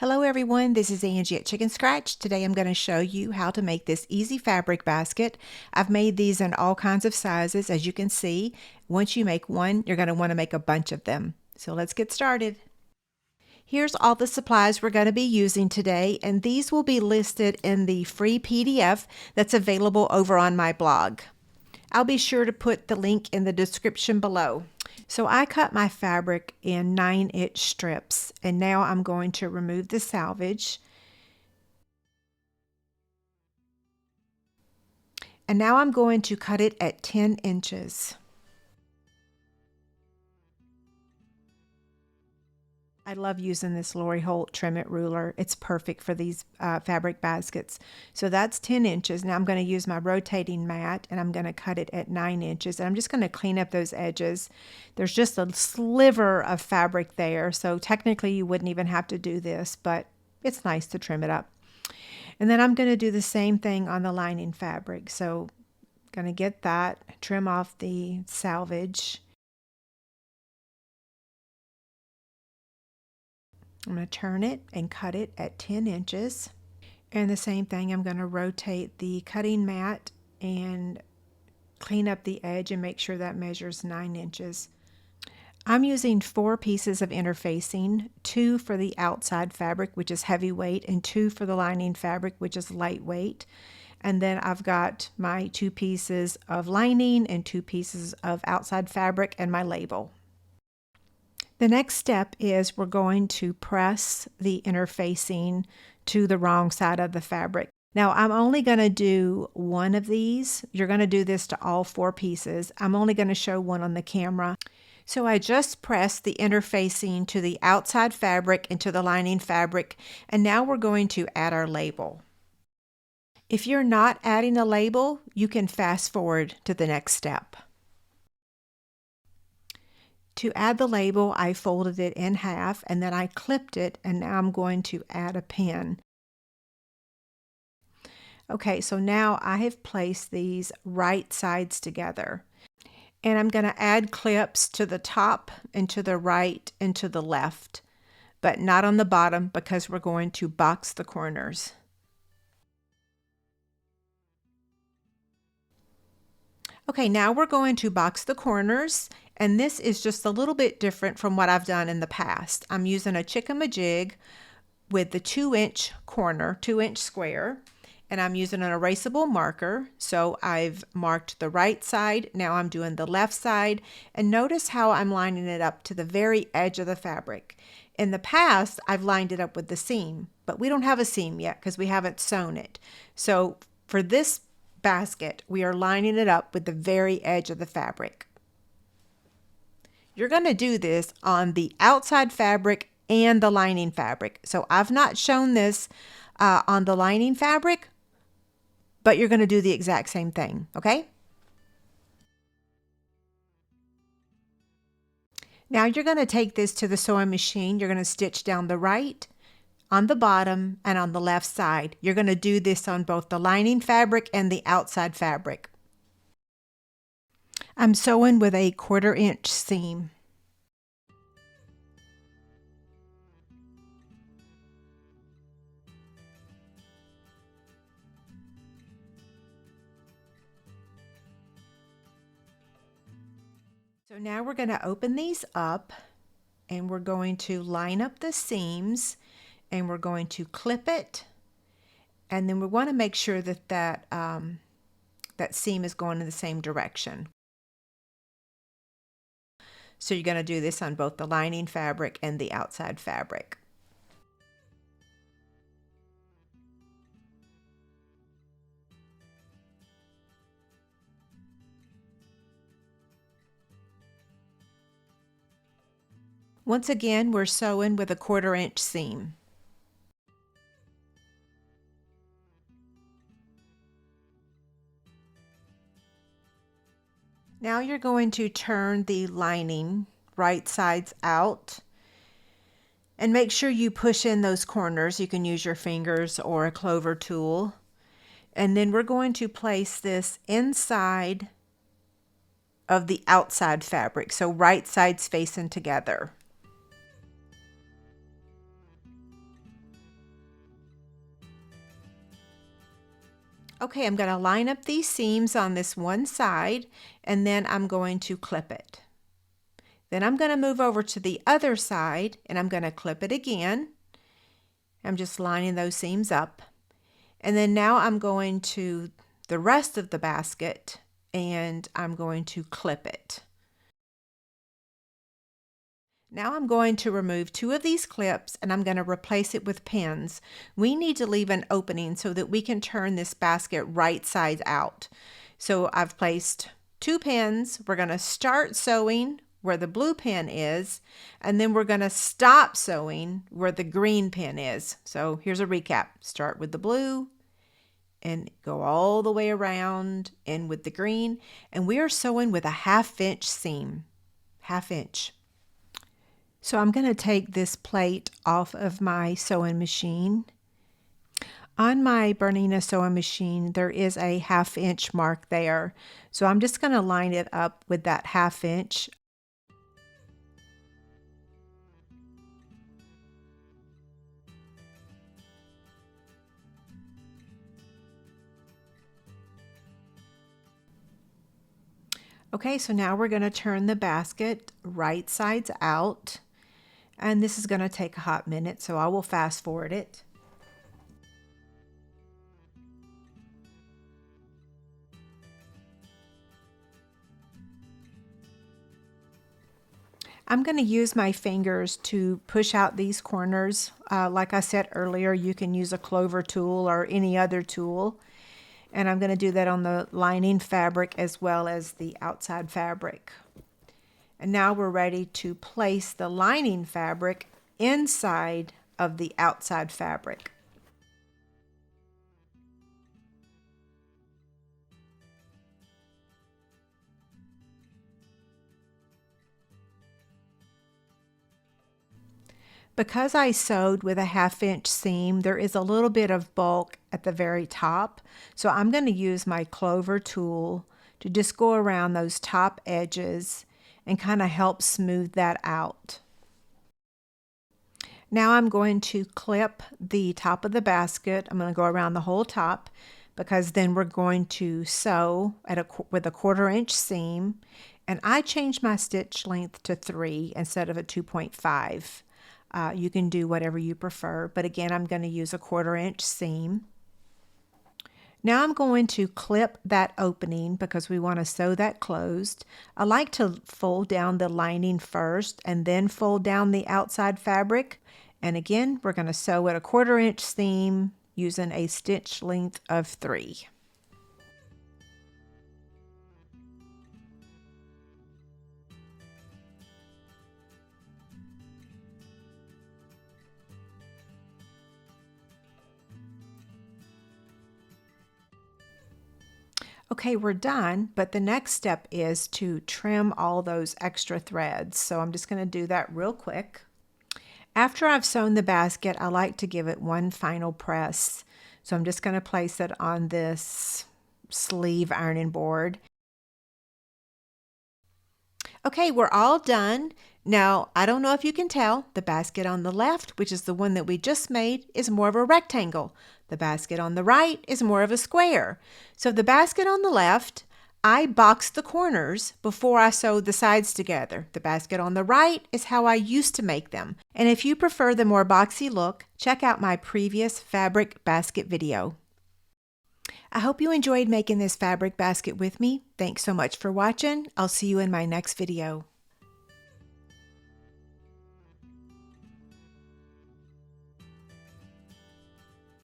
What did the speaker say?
Hello everyone, this is Angie at Chicken Scratch. Today I'm going to show you how to make this easy fabric basket. I've made these in all kinds of sizes, as you can see. Once you make one, you're going to want to make a bunch of them. So let's get started. Here's all the supplies we're going to be using today, and these will be listed in the free PDF that's available over on my blog. I'll be sure to put the link in the description below. So I cut my fabric in 9-inch strips, and now I'm going to remove the salvage. And now I'm going to cut it at 10 inches. I love using this Lori Holt Trim It ruler. It's perfect for these fabric baskets. So that's 10 inches. Now I'm going to use my rotating mat and I'm going to cut it at 9 inches. And I'm just going to clean up those edges. There's just a sliver of fabric there. So technically you wouldn't even have to do this, but it's nice to trim it up. And then I'm going to do the same thing on the lining fabric. So I'm going to get that, trim off the salvage. I'm going to turn it and cut it at 10 inches. And the same thing, I'm going to rotate the cutting mat and clean up the edge and make sure that measures 9 inches. I'm using 4 pieces of interfacing, 2 for the outside fabric, which is heavyweight, and 2 for the lining fabric, which is lightweight. And then I've got my 2 pieces of lining and 2 pieces of outside fabric and my label. The next step is we're going to press the interfacing to the wrong side of the fabric. Now I'm only going to do one of these. You're going to do this to all 4 pieces. I'm only going to show one on the camera. So I just pressed the interfacing to the outside fabric and to the lining fabric, and now we're going to add our label. If you're not adding a label, you can fast forward to the next step. To add the label, I folded it in half and then I clipped it, and now I'm going to add a pin. Okay, so now I have placed these right sides together. And I'm going to add clips to the top and to the right and to the left, but not on the bottom because we're going to box the corners. Okay, now we're going to box the corners, and this is just a little bit different from what I've done in the past. I'm using a Chic-a-Ma-Jig with the 2-inch corner, 2-inch square, and I'm using an erasable marker. So I've marked the right side, now I'm doing the left side, and notice how I'm lining it up to the very edge of the fabric. In the past, I've lined it up with the seam, but we don't have a seam yet because we haven't sewn it. So for this basket, we are lining it up with the very edge of the fabric. You're going to do this on the outside fabric and the lining fabric. So I've not shown this on the lining fabric, but you're going to do the exact same thing, okay? Now you're going to take this to the sewing machine. You're going to stitch down the right, on the bottom, and on the left side. You're going to do this on both the lining fabric and the outside fabric. I'm sewing with a 1/4 inch seam. So now we're going to open these up and we're going to line up the seams and we're going to clip it, and then we want to make sure that that seam is going in the same direction. So you're going to do this on both the lining fabric and the outside fabric. Once again, we're sewing with a 1/4 inch seam. Now you're going to turn the lining right sides out and make sure you push in those corners. You can use your fingers or a clover tool. And then we're going to place this inside of the outside fabric, so right sides facing together. Okay, I'm going to line up these seams on this one side, and then I'm going to clip it. Then I'm going to move over to the other side, and I'm going to clip it again. I'm just lining those seams up. And then now I'm going to the rest of the basket, and I'm going to clip it. Now I'm going to remove 2 of these clips, and I'm going to replace it with pins. We need to leave an opening so that we can turn this basket right sides out. So I've placed 2 pins. We're going to start sewing where the blue pin is, and then we're going to stop sewing where the green pin is. So here's a recap. Start with the blue and go all the way around and with the green, and we are sewing with a 1/2 inch seam, 1/2 inch. So I'm going to take this plate off of my sewing machine. On my Bernina sewing machine, there is a 1/2 inch mark there. So I'm just going to line it up with that 1/2 inch. Okay, so now we're going to turn the basket right sides out. And this is going to take a hot minute, so I will fast forward it. I'm going to use my fingers to push out these corners. Like I said earlier, you can use a clover tool or any other tool. And I'm going to do that on the lining fabric as well as the outside fabric. And now we're ready to place the lining fabric inside of the outside fabric. Because I sewed with a 1/2 inch seam, there is a little bit of bulk at the very top. So I'm going to use my clover tool to just go around those top edges and kind of help smooth that out. Now I'm going to clip the top of the basket. I'm going to go around the whole top because then we're going to sew with a 1/4 inch seam. And I changed my stitch length to 3 instead of a 2.5. You can do whatever you prefer, but again, I'm going to use a 1/4 inch seam. Now I'm going to clip that opening because we want to sew that closed. I like to fold down the lining first and then fold down the outside fabric. And again, we're going to sew at a 1/4 inch seam using a stitch length of 3. Okay, we're done, but the next step is to trim all those extra threads. So I'm just going to do that real quick. After I've sewn the basket, I like to give it one final press. So I'm just going to place it on this sleeve ironing board. Okay, we're all done. Now, I don't know if you can tell, the basket on the left, which is the one that we just made, is more of a rectangle. The basket on the right is more of a square. So the basket on the left, I boxed the corners before I sewed the sides together. The basket on the right is how I used to make them. And if you prefer the more boxy look, check out my previous fabric basket video. I hope you enjoyed making this fabric basket with me. Thanks so much for watching. I'll see you in my next video.